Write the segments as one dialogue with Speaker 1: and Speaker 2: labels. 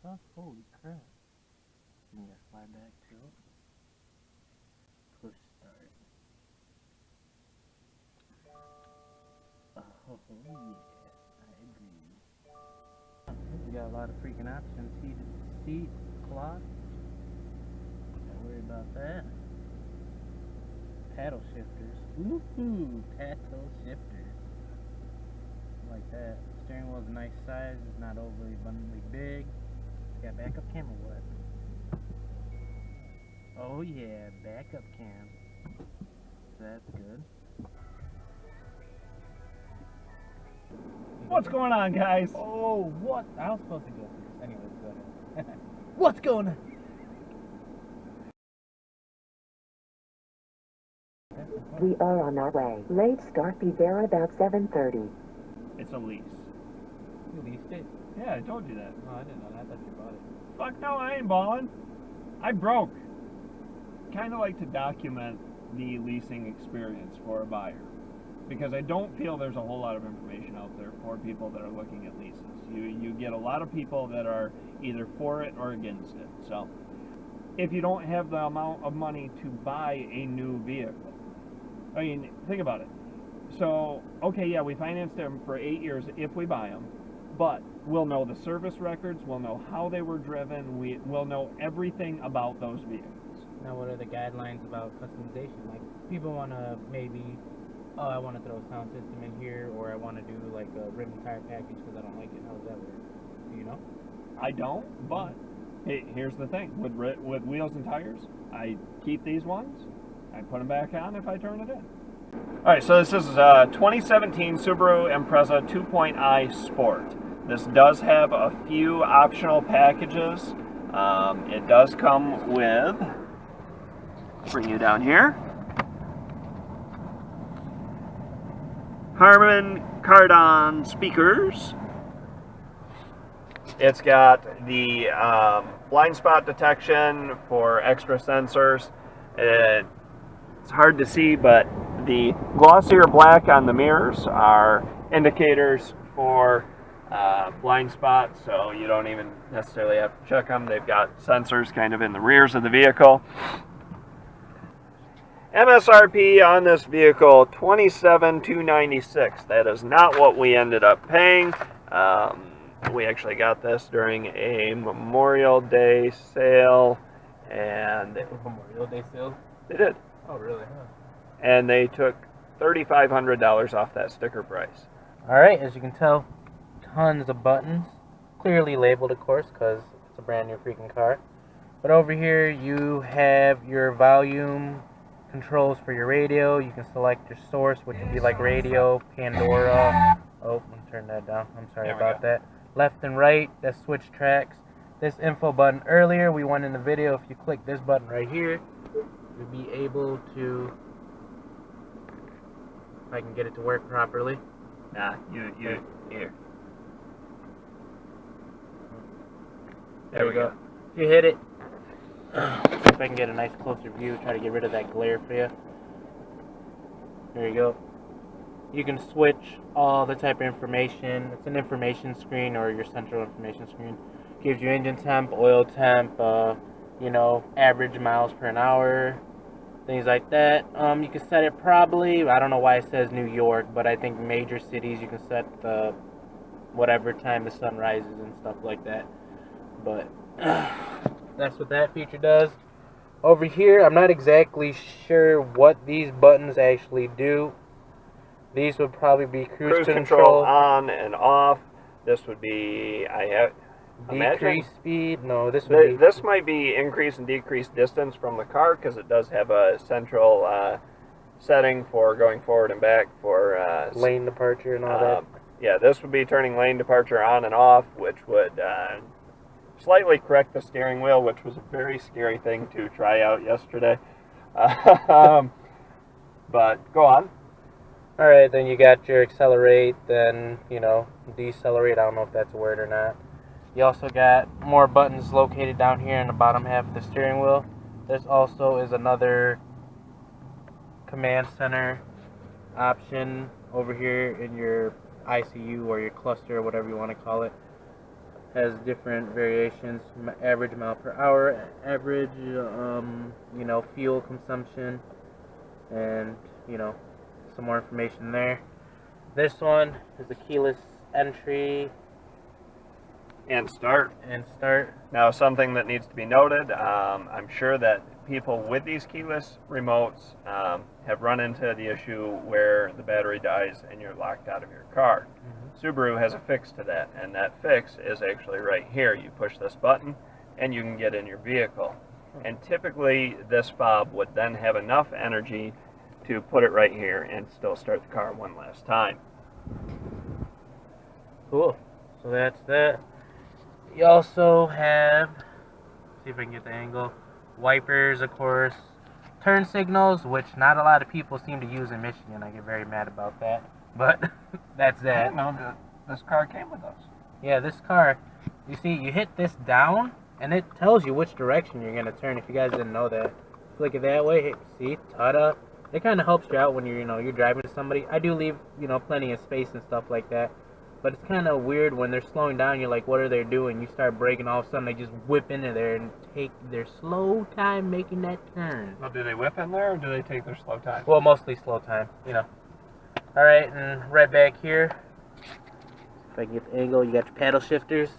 Speaker 1: Oh, holy crap. You gotta fly back to it. Push start. Oh, yeah. I agree. We got a lot of freaking options. Heated seat, cloth. Don't worry about that. Paddle shifters. Woohoo! Paddle shifters. I like that. Steering wheel's a nice size. It's not overly abundantly big. Got backup camera, what? Oh yeah, backup cam. That's good.
Speaker 2: What's going on, guys?
Speaker 1: Oh, what? I was supposed to go first. Anyways, go ahead. What's going on?
Speaker 3: We are on our way. Late start be there about 7:30.
Speaker 2: It's a lease.
Speaker 1: You leased it?
Speaker 2: Yeah, I told you that.
Speaker 1: Oh, I didn't know that. I thought you bought it.
Speaker 2: Fuck no, I ain't balling. I broke. Kind of like to document the leasing experience for a buyer, because I don't feel there's a whole lot of information out there for people that are looking at leases. You get a lot of people that are either for it or against it. So if you don't have the amount of money to buy a new vehicle, I mean, think about it. So, okay, yeah, we financed them for 8 years if we buy them, but we'll know the service records, we'll know how they were driven, we'll know everything about those vehicles.
Speaker 1: Now, what are the guidelines about customization? Like, people want to maybe, oh, I want to throw a sound system in here, or I want to do like a rim and tire package because I don't like it. How does that work? Do you know?
Speaker 2: I don't, but hey, here's the thing. With wheels and tires, I keep these ones, I put them back on if I turn it in. Alright, so this is a 2017 Subaru Impreza 2.i Sport. This does have a few optional packages. It does come with, bring you down here, Harman Kardon speakers. It's got the blind spot detection for extra sensors. It's hard to see, but the glossier black on the mirrors are indicators for blind spot, so you don't even necessarily have to check them. They've got sensors kind of in the rears of the vehicle. MSRP on this vehicle, $27,296. That is not what we ended up paying. We actually got this during a Memorial Day sale, and
Speaker 1: Memorial Day sale?
Speaker 2: they did.
Speaker 1: Oh, really? Huh?
Speaker 2: And they took $3,500 off that sticker price.
Speaker 1: Alright, as you can tell, tons of buttons. Clearly labeled, of course, because it's a brand new freaking car. But over here, you have your volume controls for your radio. You can select your source, which would be like radio, Pandora. Oh, let me turn that down. I'm sorry about that. Left and right, that's switch tracks. This info button earlier, we went in the video. If you click this button right here, you'll be able to, if I can get it to work properly.
Speaker 2: Nah, here.
Speaker 1: There we go. If you hit it, see if I can get a nice closer view, try to get rid of that glare for you. There you go. You can switch all the type of information. It's an information screen, or your central information screen. Gives you engine temp, oil temp, you know, average miles per hour, things like that. You can set it probably, I don't know why it says New York, but I think major cities you can set the whatever time the sun rises and stuff like that. But that's what that feature does. Over here, I'm not exactly sure what these buttons actually do. These would probably be cruise control
Speaker 2: on and off. This would be,
Speaker 1: decrease speed. No, this would be.
Speaker 2: This might be increase and decrease distance from the car, because it does have a central setting for going forward and back for
Speaker 1: lane departure and all that.
Speaker 2: Yeah, this would be turning lane departure on and off, which would slightly correct the steering wheel, which was a very scary thing to try out yesterday. But go on.
Speaker 1: Alright, then you got your accelerate, then, you know, decelerate. I don't know if that's a word or not. You also got more buttons located down here in the bottom half of the steering wheel. This also is another command center option over here in your ICU or your cluster, whatever you want to call it. has different variations, average mile per hour, average, you know, fuel consumption, and, you know, some more information there. This one is a keyless entry
Speaker 2: And start.
Speaker 1: start.
Speaker 2: Now, something that needs to be noted, I'm sure that people with these keyless remotes have run into the issue where the battery dies and you're locked out of your car. Subaru has a fix to that, and that fix is actually right here. You push this button and you can get in your vehicle. And typically this fob would then have enough energy to put it right here and still start the car one last time.
Speaker 1: Cool. So that's that. You also have, see if I can get the angle, wipers, of course, turn signals, which not a lot of people seem to use in Michigan. I get very mad about that, but that's
Speaker 2: I
Speaker 1: that.
Speaker 2: didn't know that this car came with us.
Speaker 1: Yeah, this car, you see, you hit this down, and it tells you which direction you're going to turn, if you guys didn't know that. Flick it that way, see, ta-da. It kind of helps you out when you're, you know, you're driving to somebody. I do leave, you know, plenty of space and stuff like that. But it's kind of weird when they're slowing down. You're like, what are they doing? You start braking, all of a sudden they just whip into there and take their slow time making that turn.
Speaker 2: Well, do they whip in there, or do they take their slow time?
Speaker 1: Well, mostly slow time, you know. All right, and right back here, if I can get the angle, you got your paddle shifters.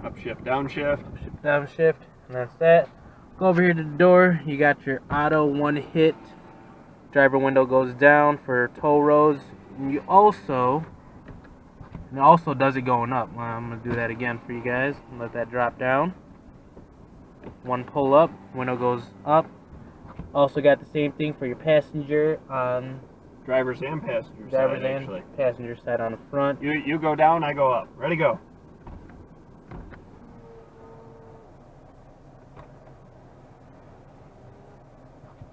Speaker 2: Upshift, downshift.
Speaker 1: Upshift, downshift, and that's that. Go over here to the door. You got your auto one hit. Driver window goes down for tow roads. And you also... And it also does it going up. Well, I'm going to do that again for you guys. Let that drop down. One pull up. Window goes up. Also got the same thing for your passenger on...
Speaker 2: Drivers and passengers.
Speaker 1: Drivers
Speaker 2: side,
Speaker 1: and
Speaker 2: actually.
Speaker 1: passenger side on the front.
Speaker 2: You go down, I go up. Ready, go.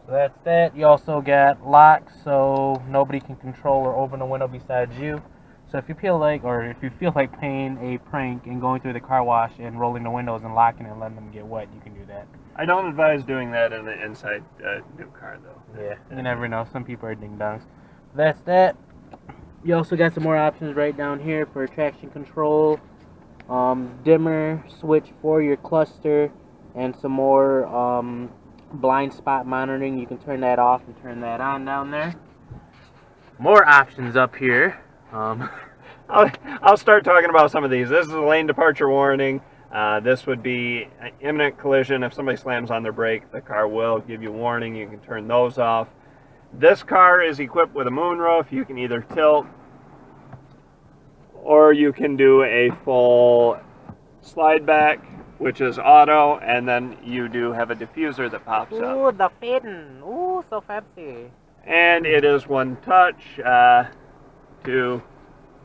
Speaker 1: So that's that. You also got locks, so nobody can control or open the window besides you. So if you feel like, playing a prank and going through the car wash and rolling the windows and locking it and letting them get wet, you can do that.
Speaker 2: I don't advise doing that in the inside new car, though.
Speaker 1: Yeah, you never know. Some people are ding-dongs. That's that. You also got some more options right down here for traction control, dimmer switch for your cluster, and some more blind spot monitoring. You can turn that off and turn that on down there. More options up here.
Speaker 2: I'll start talking about some of these. This is a lane departure warning. This would be an imminent collision. If somebody slams on their brake, the car will give you warning. You can turn those off. This car is equipped with a moonroof. You can either tilt or you can do a full slide back, which is auto, and then you do have a diffuser that pops up.
Speaker 1: Ooh, the fin. Ooh, so fancy.
Speaker 2: And it is one touch to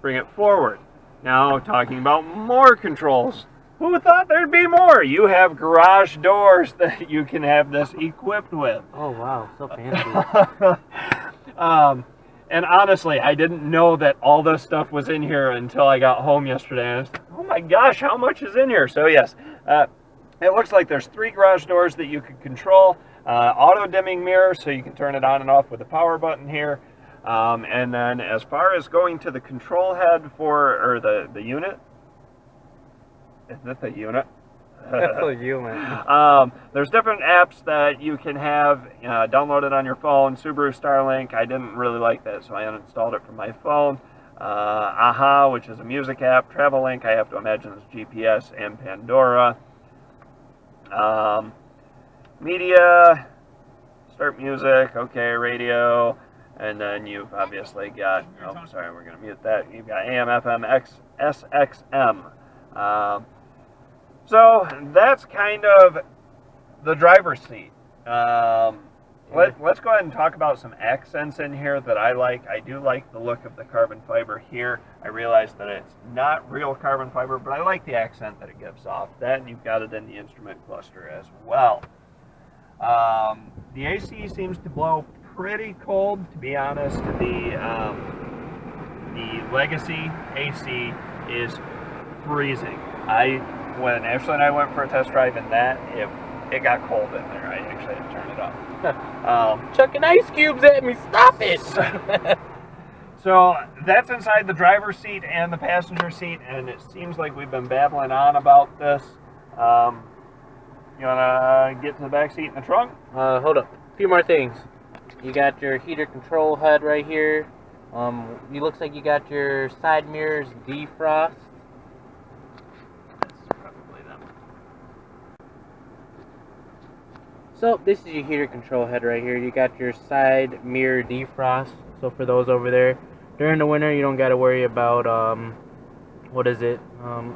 Speaker 2: bring it forward. Now, talking about more controls. Who thought there'd be more? You have garage doors that you can have this equipped with.
Speaker 1: Oh, wow, so fancy.
Speaker 2: And honestly, I didn't know that all this stuff was in here until I got home yesterday. And I was like, oh my gosh, how much is in here? So yes, it looks like there's 3 garage doors that you can control. Auto dimming mirror, so you can turn it on and off with the power button here. And then as far as going to the control head or the unit, is that the unit?
Speaker 1: That's a unit.
Speaker 2: There's different apps that you can have downloaded on your phone. Subaru Starlink, I didn't really like that, so I uninstalled it from my phone. Aha, which is a music app. Travel-Link, I have to imagine is GPS, and Pandora. Media, start music, okay, radio, and then you've obviously got, oh, sorry, we're going to mute that. You've got AM, FM, SXM. So that's kind of the driver's seat. Let's go ahead and talk about some accents in here that I like. I do like the look of the carbon fiber here. I realize that it's not real carbon fiber, but I like the accent that it gives off. That, and you've got it in the instrument cluster as well. The AC seems to blow pretty cold, to be honest. The Legacy AC is freezing. When Ashley and I went for a test drive in that, it got cold in there. I actually had to turn it off.
Speaker 1: Chucking ice cubes at me, stop it!
Speaker 2: So that's inside the driver's seat and the passenger seat, and it seems like we've been babbling on about this. You wanna get to the back seat in the trunk?
Speaker 1: Hold up. A few more things. You got your heater control head right here. It looks like you got your side mirrors defrost.
Speaker 2: That's probably them.
Speaker 1: So this is your heater control head right here. You got your side mirror defrost. So for those over there, during the winter you don't got to worry about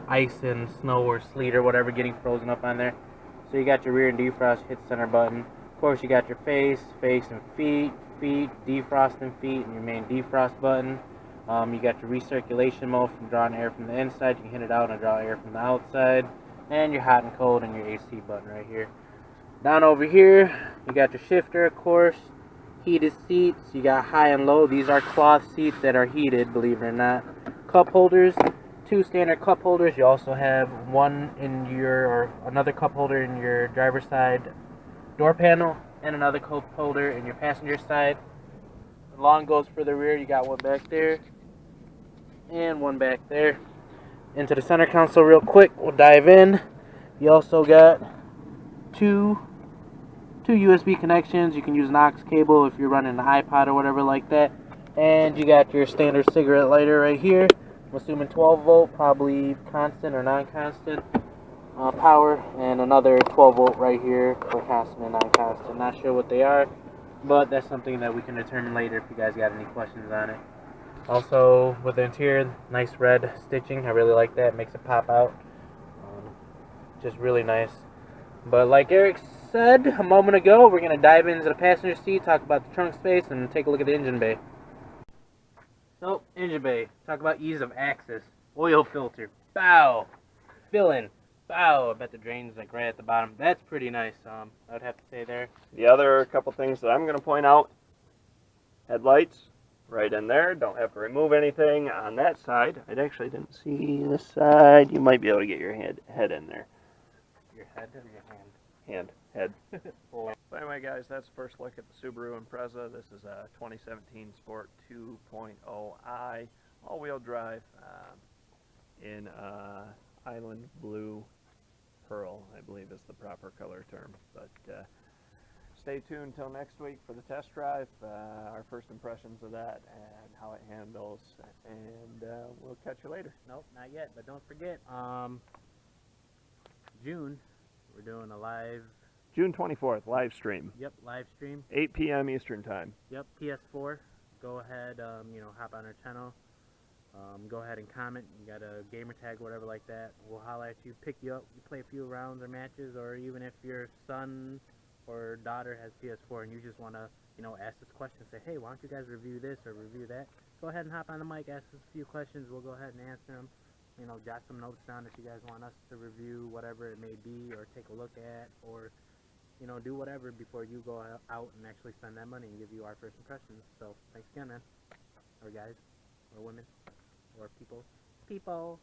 Speaker 1: ice and snow or sleet or whatever getting frozen up on there. So you got your rear and defrost, hit the center button. Of course you got your face and feet, defrost and feet, and your main defrost button. You got your recirculation mode from drawing air from the inside. You can hit it out and draw air from the outside. And your hot and cold and your AC button right here. Down over here, you got your shifter, of course. Heated seats. You got high and low. These are cloth seats that are heated, believe it or not. Cup holders. 2 standard cup holders. You also have another cup holder in your driver's side door panel, and another cup holder in your passenger side. The long goes for the rear. You got one back there and one back there. Into the center console real quick, we'll dive in. You also got two USB connections. You can use an aux cable if you're running an iPod or whatever like that. And you got your standard cigarette lighter right here. I'm assuming 12 volt, probably constant or non-constant power, and another 12 volt right here for constant and non-constant. Not sure what they are, but that's something that we can determine later if you guys got any questions on it. Also, with the interior, nice red stitching. I really like that. It makes it pop out. Just really nice. But like Eric said a moment ago, we're going to dive into the passenger seat, talk about the trunk space, and take a look at the engine bay. So, engine bay. Talk about ease of access. Oil filter. Bow. Filling. Bow. I bet the drain's like right at the bottom. That's pretty nice, I would have to say there.
Speaker 2: The other couple things that I'm going to point out, headlights right in there. Don't have to remove anything on that side. I actually didn't see this side. You might be able to get your head in there.
Speaker 1: Your head or your hand?
Speaker 2: Head.
Speaker 1: Oh.
Speaker 2: So anyway, guys, that's the first look at the Subaru Impreza. This is a 2017 Sport 2.0i all-wheel drive in Island Blue Pearl, I believe is the proper color term. But stay tuned until next week for the test drive, our first impressions of that and how it handles, and we'll catch you later.
Speaker 1: Nope, not yet, but don't forget, June, we're doing a live...
Speaker 2: June 24th, live stream.
Speaker 1: Yep, live stream.
Speaker 2: 8 p.m. Eastern Time.
Speaker 1: Yep, PS4. Go ahead, hop on our channel. Go ahead and comment. You got a gamer tag, whatever like that. We'll holler at you, pick you up. You play a few rounds or matches, or even if your son or daughter has PS4 and you just want to, ask us questions, say, hey, why don't you guys review this or review that? Go ahead and hop on the mic, ask us a few questions. We'll go ahead and answer them. Jot some notes down if you guys want us to review whatever it may be, or take a look at, or do whatever before you go out and actually spend that money and give you our first impressions. So thanks again, man, or guys, or women, or people.